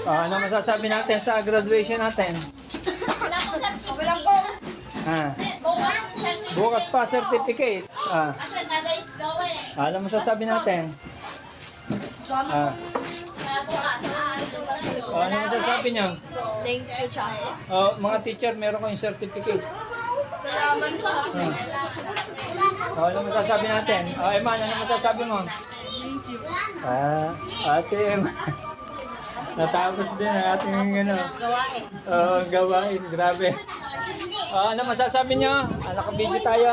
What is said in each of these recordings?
Ano masasabi natin sa graduation natin? Wala po. Ah, bukas pa certificate. Ano masasabi natin? Ano masasabi niyo? Thank you, Chaka. Mga teacher, meron kayong certificate. Salamat sa Ano masasabi natin? Eman, ano masasabi mo? Ate Emma. Natapos din ang ating gawain. gawain. Grabe. Ano masasabi nyo? Naka-video tayo.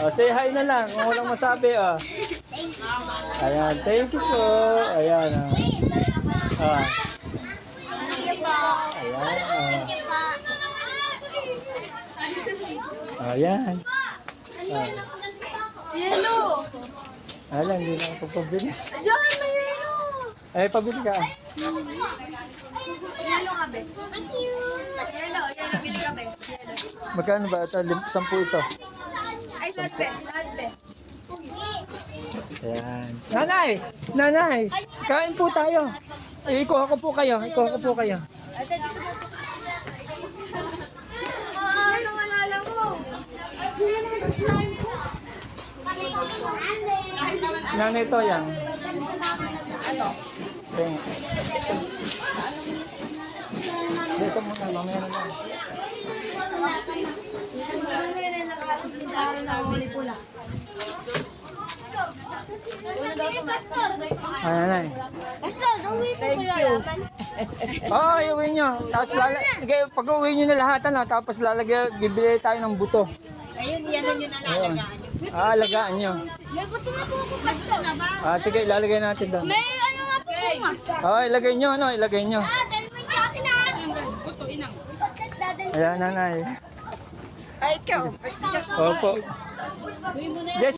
Say hi na lang kung walang masabi. Ayan, thank you po. Ayan. Ayan. Yellow. Alam, hindi na ako pabili. Diyan, may yellow. Pabili ka. Yellow ka, be. Thank you. Yellow, bili ka, be. Magkano ba ito? 10 ito. Ay, lahat, be. Lahat, be. Ayan. Nanay! Kain po tayo. Ikuha ko po kayo. Ano malala mo? Nanay to yan. Ano? Besa muna, mamaya na lang. Nanay. Thank you. Iuwi nyo. Tapos pag-uwi nyo na lahat, tapos bibili tayo ng buto. Ayun, yan nyo na alagaan nyo. Alagaan nyo. May buto nga po ako, Pastor. Sige, ilalagay natin doon. May ano nga po po, Ilagay nyo, ilagay nyo. dahil may akin na. Buto, inang. Ayan, nanay. Ay, ikaw. Opo. Jess.